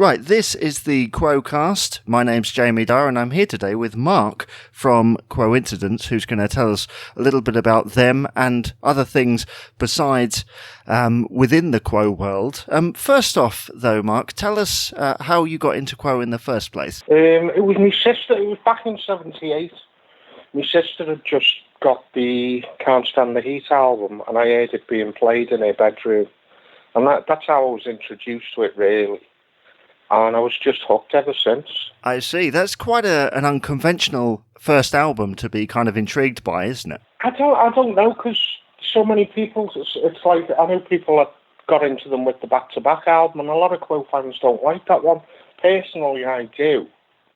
Right, this is the Quo-Cast. My name's Jamie Dyer, and I'm here today with Mark from Quoincidence, who's going to tell us a little bit about them and other things besides within the Quo world. First off, though, Mark, tell us how you got into Quo in the first place. It was my sister. It was back in '78. My sister had just got the Can't Stand the Heat album, and I heard it being played in her bedroom. And that's how I was introduced to it, really. And I was just hooked ever since. I see. That's quite an unconventional first album to be kind of intrigued by, isn't it? I don't know, because so many people, it's like, I know people that got into them with the back-to-back album, and a lot of Quo fans don't like that one. Personally, I do.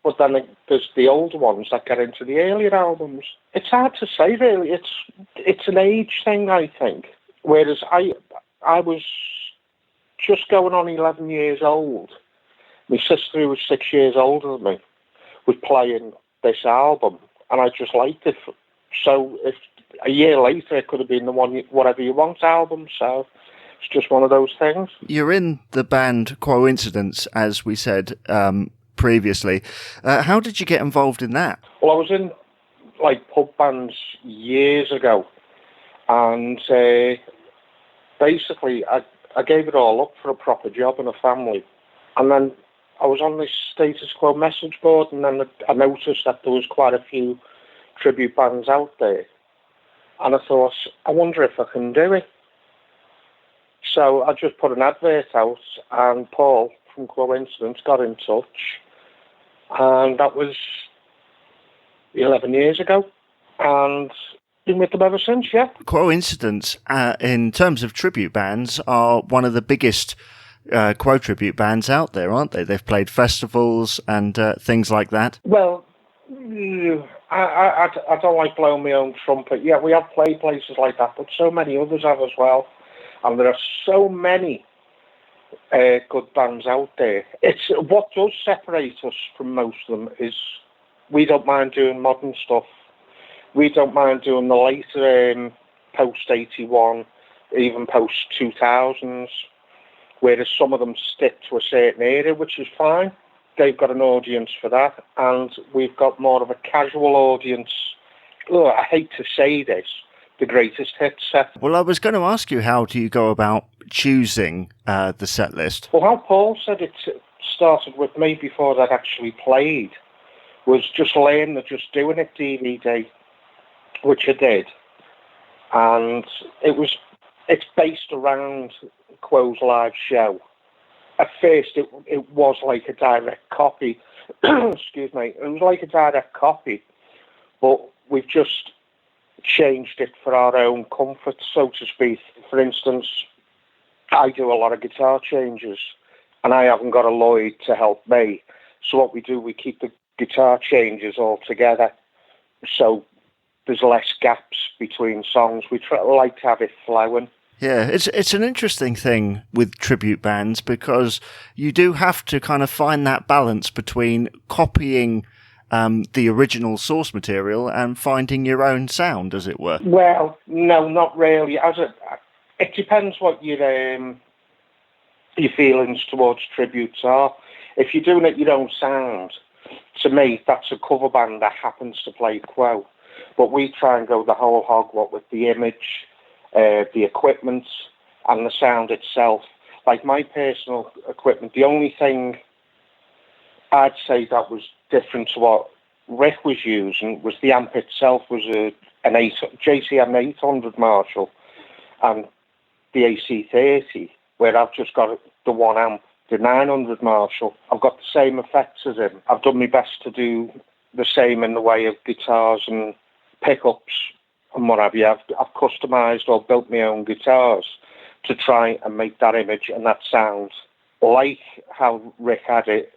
But then there's the older ones that get into the earlier albums. It's hard to say, really. It's an age thing, I think. Whereas I was just going on 11 years old. My sister, who was 6 years older than me, was playing this album, and I just liked it. So if a year later, it could have been the Whatever You Want album, so it's just one of those things. You're in the band Quoincidence, as we said previously. How did you get involved in that? Well, I was in, pub bands years ago, and basically I gave it all up for a proper job and a family. And then I was on this Status Quo message board, and then I noticed that there was quite a few tribute bands out there. And I thought, I wonder if I can do it. So I just put an advert out, and Paul from Quoincidence got in touch. And that was 11 years ago. And been with them ever since, yeah. Quoincidence, in terms of tribute bands, are one of the biggest Quo tribute bands out there, aren't they? They've played festivals and things like that. Well, I don't like blowing my own trumpet. Yeah, we have played places like that, but so many others have as well. And there are so many good bands out there. It's what does separate us from most of them is we don't mind doing modern stuff. We don't mind doing the later post-81, even post-2000s. Whereas some of them stick to a certain era, which is fine. They've got an audience for that, and we've got more of a casual audience. Oh, I hate to say this, the greatest hits set. Well, I was going to ask you, how do you go about choosing the set list? Well, how Paul said it started with me before that actually played, was just laying there, just doing it DVD, which I did. And it's based around Quo's live show. At first, it was like a direct copy. Excuse me. It was like a direct copy, but we've just changed it for our own comfort, so to speak. For instance, I do a lot of guitar changes, and I haven't got a Lloyd to help me. So what we do, we keep the guitar changes all together, so there's less gaps between songs. We like to have it flowing. Yeah, it's an interesting thing with tribute bands, because you do have to kind of find that balance between copying the original source material and finding your own sound, as it were. Well, no, not really. It depends what your feelings towards tributes are. If you're doing it your own sound, to me, that's a cover band that happens to play Quo. But we try and go the whole hog, what with the image, the equipment, and the sound itself. Like my personal equipment, the only thing I'd say that was different to what Rick was using was the amp itself was an JCM 800 Marshall and the AC30, where I've just got the one amp, the 900 Marshall. I've got the same effects as him. I've done my best to do the same in the way of guitars and pickups and what have you. I've customised or built my own guitars to try and make that image and that sound like how Rick had it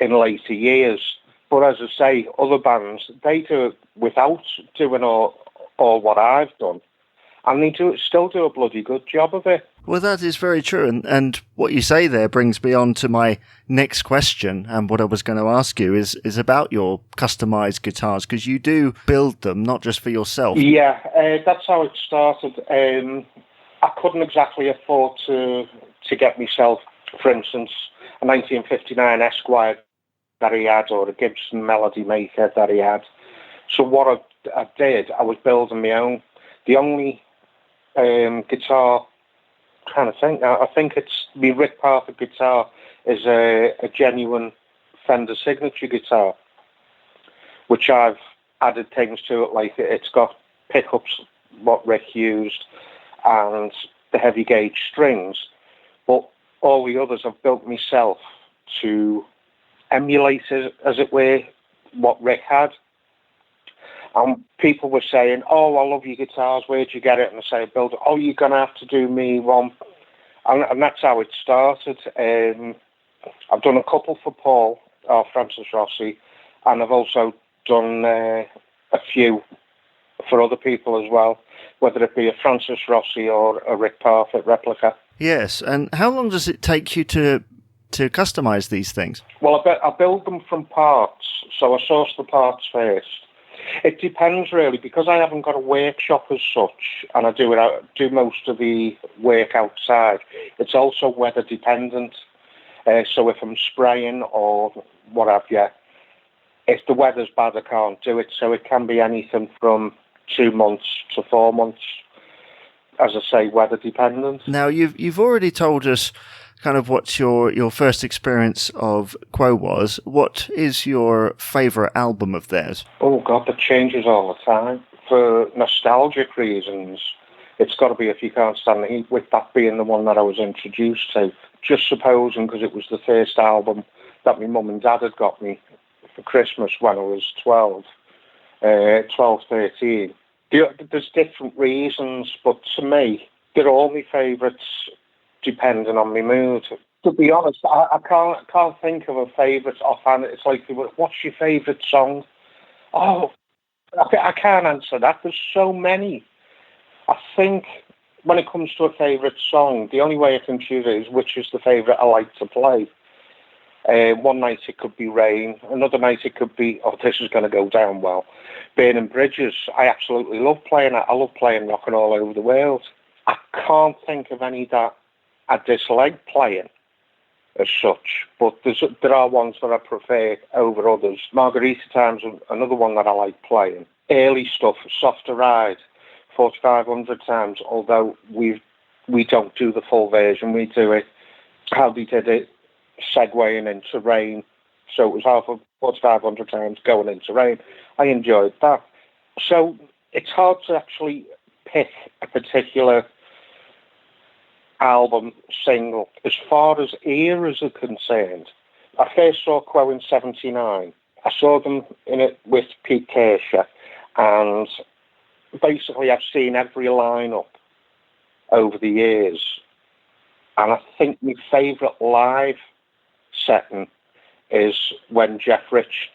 in later years. But as I say, other bands, they do it without doing all what I've done. And they still do a bloody good job of it. Well, that is very true. And what you say there brings me on to my next question. And what I was going to ask you is about your customised guitars, because you do build them, not just for yourself. Yeah, that's how it started. I couldn't exactly afford to get myself, for instance, a 1959 Esquire that he had, or a Gibson Melody Maker that he had. So what I did, I was building my own. The only guitar, I'm trying to think now, I think it's the Rick Parker guitar is a genuine Fender Signature guitar, which I've added things to it, like it's got pickups, what Rick used, and the heavy gauge strings. But all the others I've built myself to emulate, as it were, what Rick had. And people were saying, "Oh, I love your guitars. Where'd you get it?" And I say, "Build it." "Oh, you're gonna have to do me one." And that's how it started. I've done a couple for Paul, or Francis Rossi, and I've also done a few for other people as well, whether it be a Francis Rossi or a Rick Parfitt replica. Yes, and how long does it take you to customize these things? Well, I build them from parts, so I source the parts first. It depends really, because I haven't got a workshop as such, and I do most of the work outside. It's also weather dependent. So if I'm spraying or what have you, if the weather's bad, I can't do it. So it can be anything from 2 months to 4 months. As I say, weather dependent. Now, you've already told us kind of what your first experience of Quo was. What is your favourite album of theirs? Oh, God, that changes all the time. For nostalgic reasons, it's got to be If You Can't Stand the Heat, with that being the one that I was introduced to. Just supposing, because it was the first album that my mum and dad had got me for Christmas when I was 12, 13. There's different reasons, but to me, they're all my favourites depending on my mood. To be honest, I can't think of a favourite offhand. It's like, what's your favourite song? Oh, I can't answer that. There's so many. I think when it comes to a favourite song, the only way I can choose it is which is the favourite I like to play. One night it could be Rain. Another night it could be, oh, this is going to go down well, Burning Bridges. I absolutely love playing that. I love playing Rockin' All Over the World. I can't think of any that I dislike playing as such, but there are ones that I prefer over others. Margarita Time's another one that I like playing. Early stuff, Softer Ride, 4,500 times, although we don't do the full version. We do it how they did it, segueing into Rain. So it was half of 4,500 times going into Rain. I enjoyed that. So it's hard to actually pick a particular album, single. As far as eras are concerned, I first saw Quo in 79. I saw them in it with Pete Kirscher, and basically I've seen every lineup over the years. And I think my favourite live setting is when Jeff Rich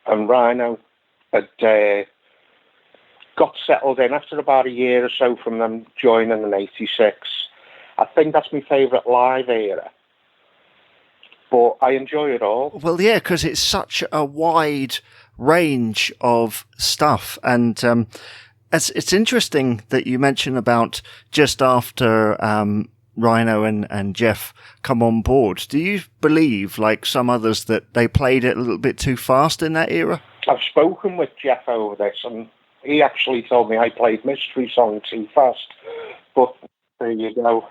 and Rhino had got settled in after about a year or so from them joining in 86. I think that's my favourite live era. But I enjoy it all. Well, yeah, because it's such a wide range of stuff. And it's interesting that you mention about just after Rhino and Jeff come on board. Do you believe, like some others, that they played it a little bit too fast in that era? I've spoken with Jeff over this, and he actually told me I played Mystery Song too fast. But there you go.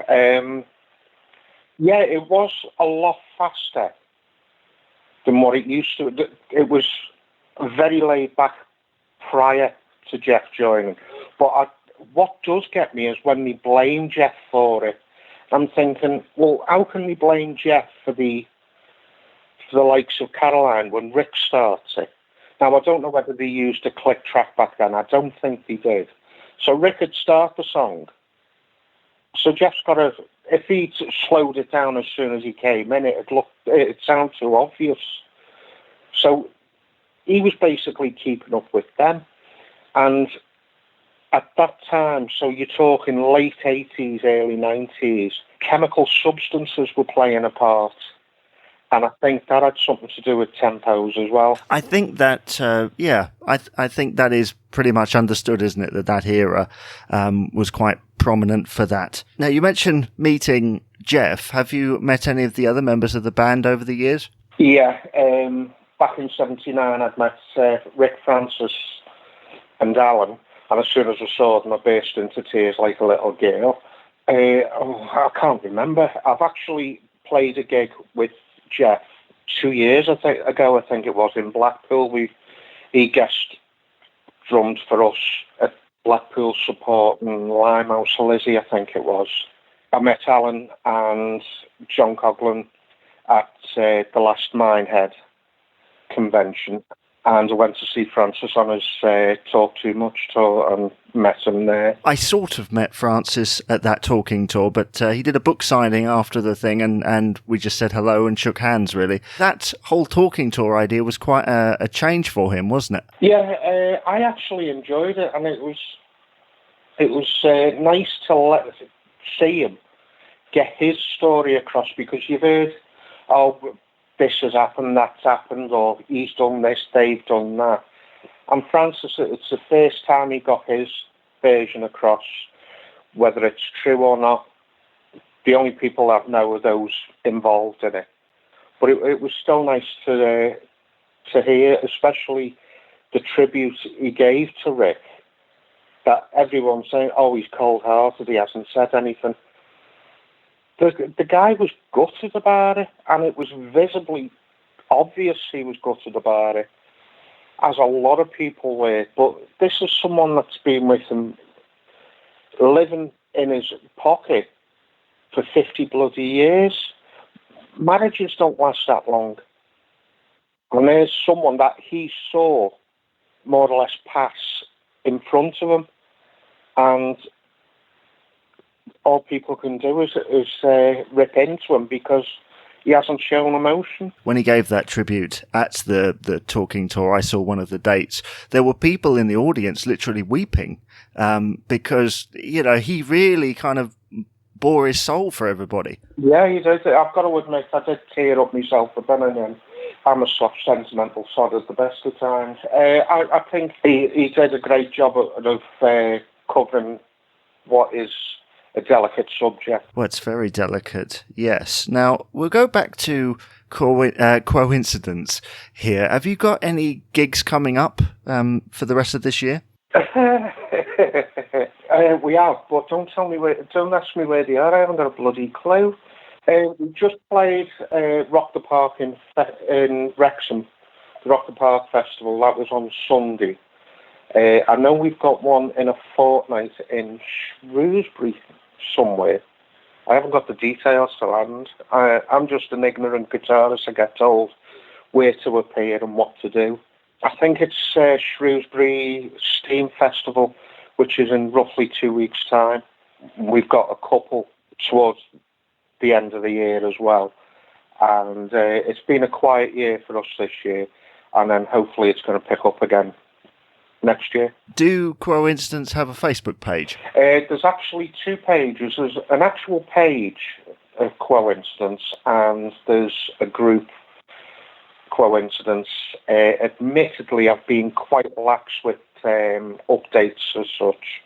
Yeah, it was a lot faster than what it used to. It was very laid back prior to Jeff joining. But what does get me is when they blame Jeff for it. I'm thinking, well, how can we blame Jeff for the likes of Caroline when Rick starts it? Now, I don't know whether they used a click track back then. I don't think they did. So Rick would start the song. So Jeff's got to, if he slowed it down as soon as he came in, it'd sound too obvious. So he was basically keeping up with them. And at that time, so you're talking late 80s, early 90s, chemical substances were playing a part. And I think that had something to do with tempos as well. I think that, I think that is pretty much understood, isn't it? That era was quite prominent for that. Now, you mentioned meeting Jeff. Have you met any of the other members of the band over the years? Yeah, back in '79, I'd met Rick Francis and Alan, and as soon as I saw them, I burst into tears like a little girl. I can't remember. I've actually played a gig with Jeff 2 years ago, I think it was, in Blackpool. He guest drummed for us at Blackpool supporting Limehouse Lizzie, I think it was. I met Alan and John Coughlin at the last Minehead convention, and I went to see Francis on his Talk Too Much tour and met him there. I sort of met Francis at that talking tour, but he did a book signing after the thing, and we just said hello and shook hands, really. That whole talking tour idea was quite a change for him, wasn't it? Yeah, I actually enjoyed it, and it was nice to see him get his story across, because you've heard, this has happened, that's happened, or he's done this, they've done that. And Francis, it's the first time he got his version across, whether it's true or not. The only people I know are those involved in it. But it was still nice to hear, especially the tribute he gave to Rick, that everyone's saying, he's cold-hearted, he hasn't said anything. The guy was gutted about it, and it was visibly obvious he was gutted about it, as a lot of people were. But this is someone that's been with him, living in his pocket for 50 bloody years. Marriages don't last that long. And there's someone that he saw more or less pass in front of him, and all people can do is rip into him because he hasn't shown emotion. When he gave that tribute at the talking tour, I saw one of the dates. There were people in the audience literally weeping because, he really kind of bore his soul for everybody. Yeah, he did. I've got to admit, I did tear up myself, but then again, I'm a soft, sentimental sod at the best of times. I think he did a great job of covering what is a delicate subject. Well, it's very delicate, yes. Now, we'll go back to Quoincidence here. Have you got any gigs coming up for the rest of this year? We have, but don't ask me where they are. I haven't got a bloody clue. We just played Rock the Park in Wrexham, the Rock the Park Festival. That was on Sunday. I know we've got one in a fortnight in Shrewsbury somewhere. I haven't got the details to hand. I'm just an ignorant guitarist. I get told where to appear and what to do. I think it's Shrewsbury Steam Festival, which is in roughly 2 weeks' time. We've got a couple towards the end of the year as well. And it's been a quiet year for us this year, and then hopefully it's going to pick up again next year. Do Quoincidence have a Facebook page? There's actually 2 pages. There's an actual page of Quoincidence, and there's a group, Quoincidence. Admittedly, I've been quite lax with updates as such,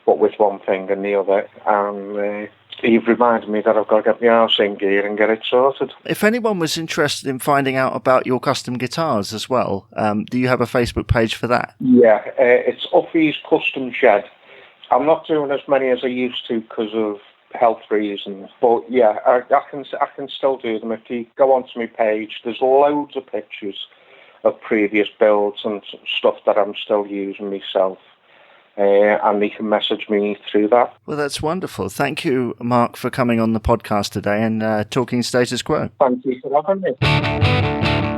but with one thing and the other. And you've reminded me that I've got to get my arse in gear and get it sorted. If anyone was interested in finding out about your custom guitars as well, do you have a Facebook page for that? Yeah, it's Uffy's Custom Shed. I'm not doing as many as I used to because of health reasons, but yeah, I can still do them. If you go onto my page, there's loads of pictures of previous builds and stuff that I'm still using myself. And they can message me through that. Well, that's wonderful. Thank you, Mark, for coming on the podcast today and talking Status Quo. Thank you for having me.